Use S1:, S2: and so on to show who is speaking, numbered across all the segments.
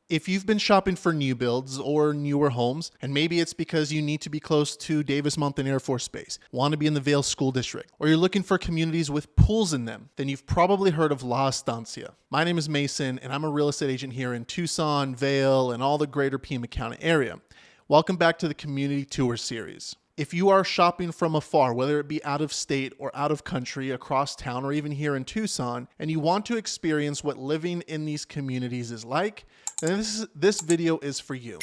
S1: If you've been shopping for new builds or newer homes, and maybe it's because you need to be close to Davis-Monthan Air Force Base, want to be in the Vail School District, or you're looking for communities with pools in them, then you've probably heard of La Estancia. My name is Mason, and I'm a real estate agent here in Tucson, Vail, and all the greater Pima County area. Welcome back to the Community Tour Series. If you are shopping from afar, whether it be out of state or out of country, across town, or even here in Tucson, and you want to experience what living in these communities is like, then this video is for you.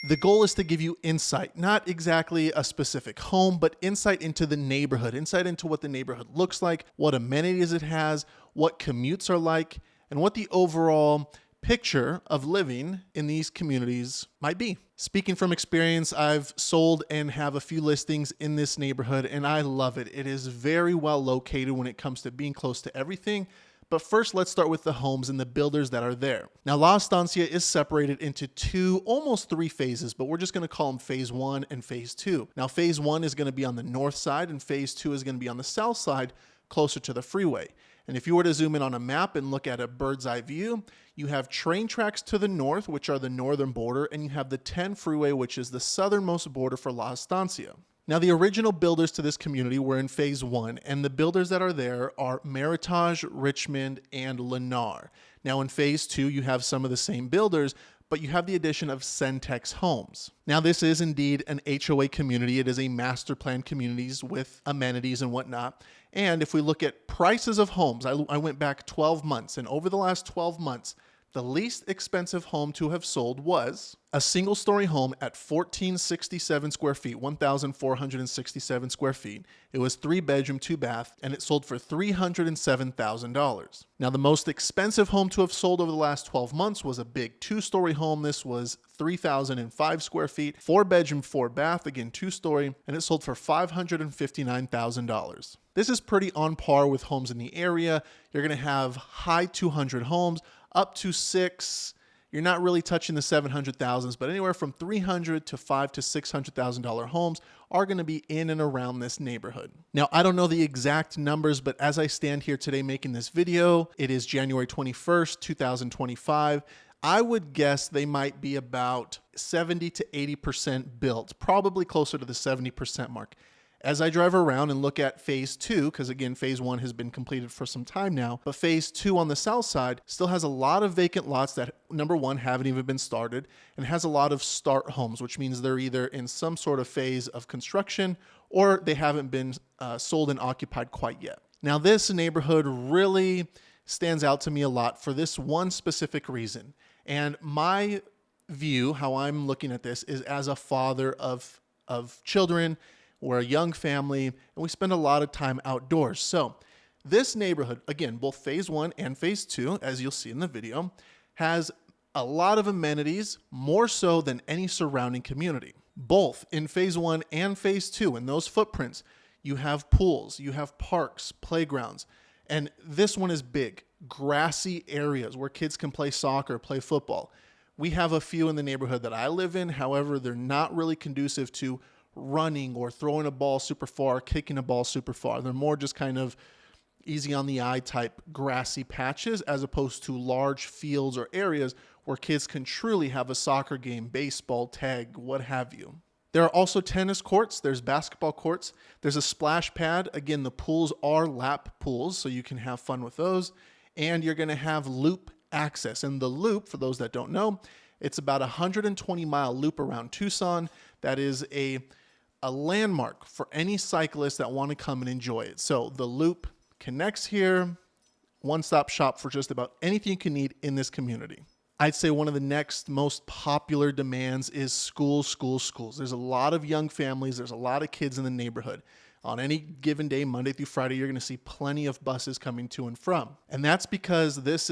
S1: The goal is to give you insight, not exactly a specific home, but insight into the neighborhood, insight into what the neighborhood looks like, what amenities it has, what commutes are like, and what the overall picture of living in these communities might be. Speaking from experience, I've sold and have a few listings in this neighborhood, and I love it. It is very well located when it comes to being close to everything. But first, let's start with the homes and the builders that are there. Now, La Estancia is separated into two, almost three phases, but we're just going to call them phase 1 and phase 2. Now, phase 1 is going to be on the north side, and phase 2 is going to be on the south side, closer to the freeway. And if you were to zoom in on a map and look at a bird's eye view, you have train tracks to the north, which are the northern border, and you have the 10 freeway, which is the southernmost border for La Estancia. Now, the original builders to this community were in phase 1, and the builders that are there are Meritage, Richmond, and Lennar. Now, in phase 2, you have some of the same builders, but you have the addition of Centex Homes. Now, this is indeed an HOA community. It is a master plan communities with amenities and whatnot. And if we look at prices of homes, I went back 12 months, and over the last 12 months, the least expensive home to have sold was a single-story home at 1,467 square feet, 1,467 square feet. It was 3-bedroom, 2-bath, and it sold for $307,000. Now, the most expensive home to have sold over the last 12 months was a big 2-story home. This was 3,005 square feet, 4-bedroom, 4-bath, again 2-story, and it sold for $559,000. This is pretty on par with homes in the area. You're going to have high 200 homes, up to 6. You're not really touching the 700,000s, but anywhere from 300 to $500,000 to $600,000 homes are going to be in and around this neighborhood. Now, I don't know the exact numbers, but as I stand here today making this video, it is January 21st, 2025. I would guess they might be about 70 to 80% built, probably closer to the 70% mark. As I drive around and look at phase 2, because again, phase 1 has been completed for some time now, but phase 2 on the south side still has a lot of vacant lots that, number one, haven't even been started, and has a lot of start homes, which means they're either in some sort of phase of construction or they haven't been sold and occupied quite yet. Now, this neighborhood really stands out to me a lot for this one specific reason. And my view, how I'm looking at this, is as a father of children. We're a young family, and we spend a lot of time outdoors. So this neighborhood, again, both phase 1 and phase 2, as you'll see in the video, has a lot of amenities, more so than any surrounding community. Both in phase 1 and phase 2, in those footprints, you have pools, you have parks, playgrounds, and this one is big, grassy areas where kids can play soccer, play football. We have a few in the neighborhood that I live in. However, they're not really conducive to running or throwing a ball super far, kicking a ball super far. They're more just kind of easy on the eye type grassy patches, as opposed to large fields or areas where kids can truly have a soccer game, baseball, tag, what have you. There are also tennis courts, there's basketball courts, there's a splash pad. Again, the pools are lap pools, so you can have fun with those. And you're gonna have loop access. And the loop, for those that don't know, it's about a 120-mile loop around Tucson. That is a landmark for any cyclists that want to come and enjoy it. So the loop connects here, one-stop shop for just about anything you can need in this community. I'd say one of the next most popular demands is schools. There's a lot of young families. There's a lot of kids in the neighborhood. On any given day, Monday through Friday, you're going to see plenty of buses coming to and from. And that's because this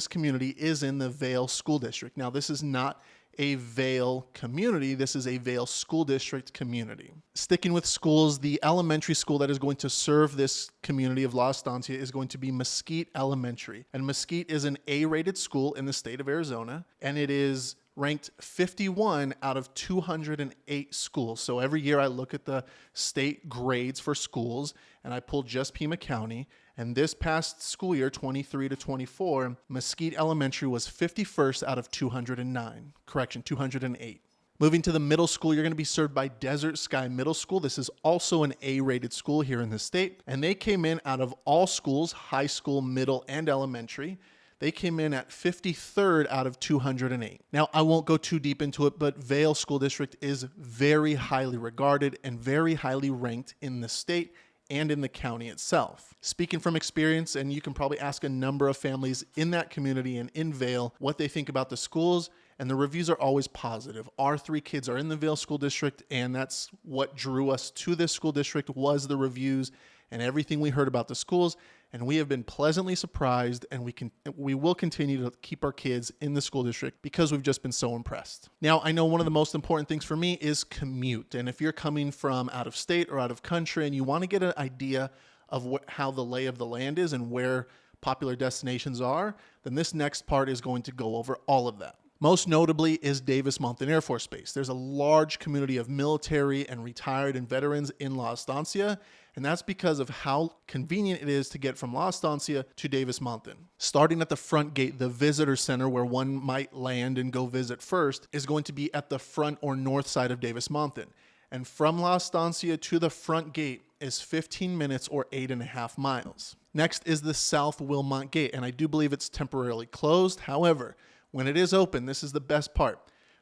S1: community is in the Vail School District. Now, this is not a Vail community. This is a Vail School District community. Sticking with schools, the elementary school that is going to serve this community of La Estancia is going to be Mesquite Elementary. And Mesquite is an A-rated school in the state of Arizona, and it is ranked 51 out of 208 schools. So every year I look at the state grades for schools, and I pull just Pima County, And this past school year, 23 to 24, Mesquite Elementary was 51st out of 209. Correction, 208. Moving to the middle school, you're going to be served by Desert Sky Middle School. This is also an A-rated school here in the state. And they came in out of all schools, high school, middle, and elementary. They came in at 53rd out of 208. Now, I won't go too deep into it, but Vail School District is very highly regarded and very highly ranked in the state and in the county itself. Speaking from experience, and you can probably ask a number of families in that community and in Vail what they think about the schools, and the reviews are always positive. Our 3 kids are in the Vail School District, and that's what drew us to this school district was the reviews and everything we heard about the schools. And we have been pleasantly surprised, and we will continue to keep our kids in the school district because we've just been so impressed. Now, I know one of the most important things for me is commute. And if you're coming from out of state or out of country and you want to get an idea of how the lay of the land is and where popular destinations are, then this next part is going to go over all of that. Most notably is Davis-Monthan Air Force Base. There's a large community of military and retired and veterans in La Estancia, and that's because of how convenient it is to get from La Estancia to Davis-Monthan. Starting at the front gate, the visitor center where one might land and go visit first is going to be at the front or north side of Davis-Monthan. And from La Estancia to the front gate is 15 minutes or 8.5 miles. Next is the South Wilmot Gate, and I do believe it's temporarily closed. However, when it is open, this is the best part.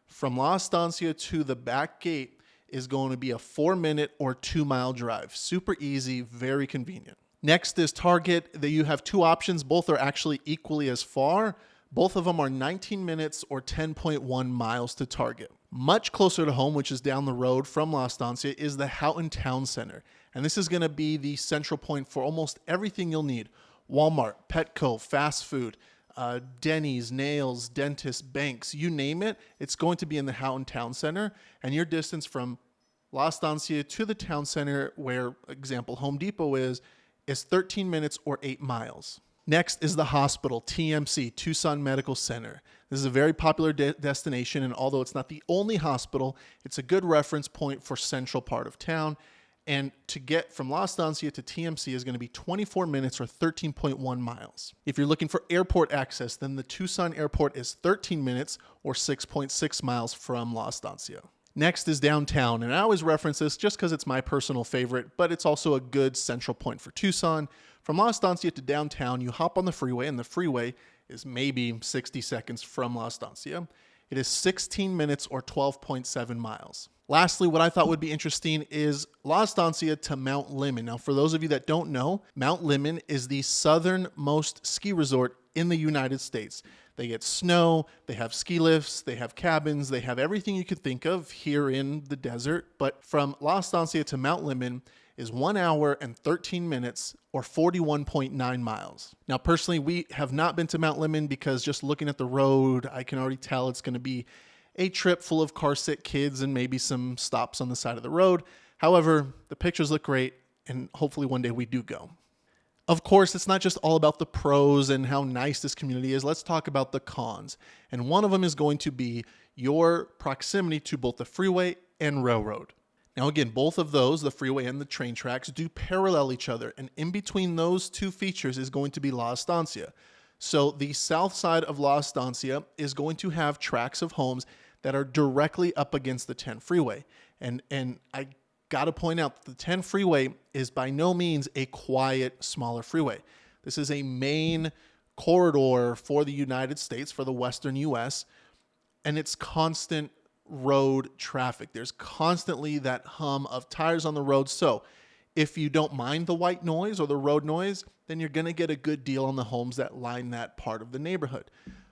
S1: From La Estancia to the back gate is going to be a 4-minute or 2-mile drive. Super easy, very convenient. Next is Target. You have 2 options. Both are actually equally as far. Both of them are 19 minutes or 10.1 miles to Target. Much closer to home, which is down the road from La Estancia, is the Houghton Town Center. And this is going to be the central point for almost everything you'll need. Walmart, Petco, fast food, Denny's, nails, dentists, banks, you name it, it's going to be in the Houghton Town Center. And your distance from La Estancia to the town center, where, example, Home Depot is 13 minutes or 8 miles. Next is the hospital, TMC, Tucson Medical Center. This is a very popular destination, and although it's not the only hospital, it's a good reference point for central part of town. And to get from La Estancia to TMC is going to be 24 minutes or 13.1 miles. If you're looking for airport access, then the Tucson airport is 13 minutes or 6.6 miles from La Estancia. Next is downtown, and I always reference this just because it's my personal favorite, but it's also a good central point for Tucson. From La Estancia to downtown, you hop on the freeway, and the freeway is maybe 60 seconds from La Estancia. It is 16 minutes or 12.7 miles. Lastly, what I thought would be interesting is La Estancia to Mount Lemmon. Now, for those of you that don't know, Mount Lemmon is the southernmost ski resort in the United States. They get snow, they have ski lifts, they have cabins, they have everything you could think of here in the desert. But from La Estancia to Mount Lemmon is 1 hour and 13 minutes or 41.9 miles. Now, personally, we have not been to Mount Lemmon because just looking at the road, I can already tell it's going to be a trip full of car sick kids and maybe some stops on the side of the road. However, the pictures look great, and hopefully one day we do go. Of course, it's not just all about the pros and how nice this community is. Let's talk about the cons. And one of them is going to be your proximity to both the freeway and railroad. Now, again, both of those, the freeway and the train tracks, do parallel each other. And in between those two features is going to be La Estancia. So the south side of La Estancia is going to have tracts of homes that are directly up against the 10 freeway. And I got to point out, the 10 freeway is by no means a quiet, smaller freeway. This is a main corridor for the United States, for the Western U.S., and it's constant road traffic. There's constantly that hum of tires on the road. So if you don't mind the white noise or the road noise, then you're going to get a good deal on the homes that line that part of the neighborhood.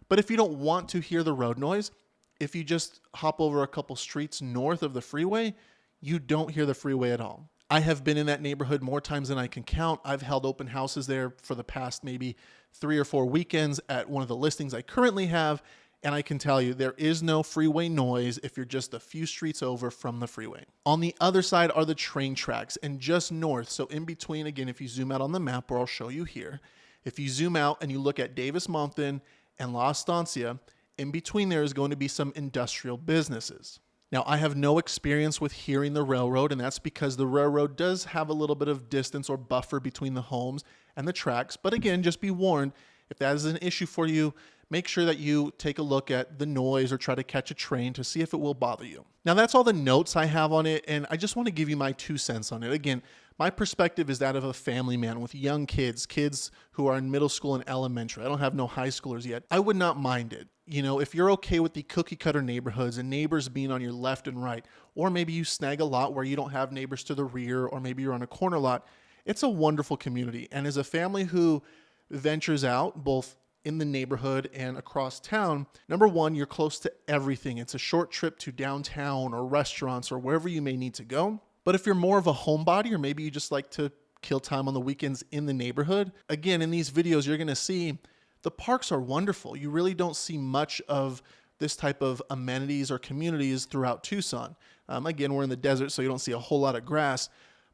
S1: But if you don't want to hear the road noise, if you just hop over a couple streets north of the freeway, you don't hear the freeway at all. I have been in that neighborhood more times than I can count. I've held open houses there for the past maybe 3 or 4 weekends at one of the listings I currently have, and I can tell you there is no freeway noise if you're just a few streets over from the freeway. On the other side are the train tracks, and just north, so in between, again, if you zoom out on the map, where I'll show you here, if you zoom out and you look at Davis-Monthan and La Estancia, in between there is going to be some industrial businesses. Now, I have no experience with hearing the railroad, and that's because the railroad does have a little bit of distance or buffer between the homes, and the tracks. But again, just be warned, if that is an issue for you, make sure that you take a look at the noise or try to catch a train to see if it will bother you. Now that's all the notes I have on it, and I just want to give you my 2 cents on it. Again, my perspective is that of a family man with young kids, kids who are in middle school and elementary. I don't have no high schoolers yet. I would not mind it. You know, if you're okay with the cookie cutter neighborhoods and neighbors being on your left and right, or maybe you snag a lot where you don't have neighbors to the rear, or maybe you're on a corner lot, it's a wonderful community. And as a family who ventures out both in the neighborhood and across town, number one, you're close to everything. It's a short trip to downtown or restaurants or wherever you may need to go. But if you're more of a homebody, or maybe you just like to kill time on the weekends in the neighborhood, again, in these videos, you're going to see the parks are wonderful. You really don't see much of this type of amenities or communities throughout Tucson. Again, we're in the desert, so you don't see a whole lot of grass.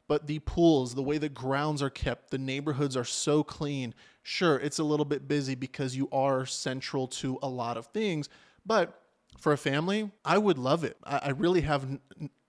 S1: But the pools, the way the grounds are kept, the neighborhoods are so clean. Sure, it's a little bit busy because you are central to a lot of things, but for a family, I would love it. I really have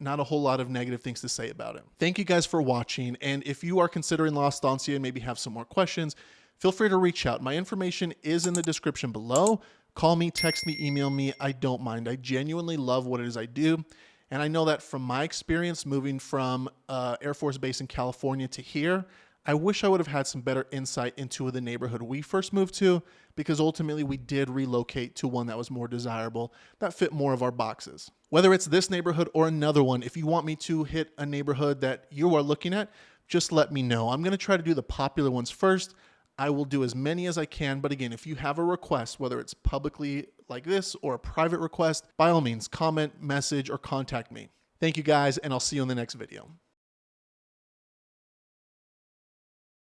S1: not a whole lot of negative things to say about it. Thank you guys for watching. And if you are considering La Estancia and maybe have some more questions, feel free to reach out. My information is in the description below. Call me, text me, email me. I don't mind. I genuinely love what it is I do. And I know that from my experience moving from Air Force Base in California to here, I wish I would have had some better insight into the neighborhood we first moved to, because ultimately we did relocate to one that was more desirable, that fit more of our boxes. Whether it's this neighborhood or another one, if you want me to hit a neighborhood that you are looking at, just let me know. I'm going to try to do the popular ones first. I will do as many as I can. But again, if you have a request, whether it's publicly like this or a private request, by all means, comment, message, or contact me. Thank you guys, and I'll see you in the next video.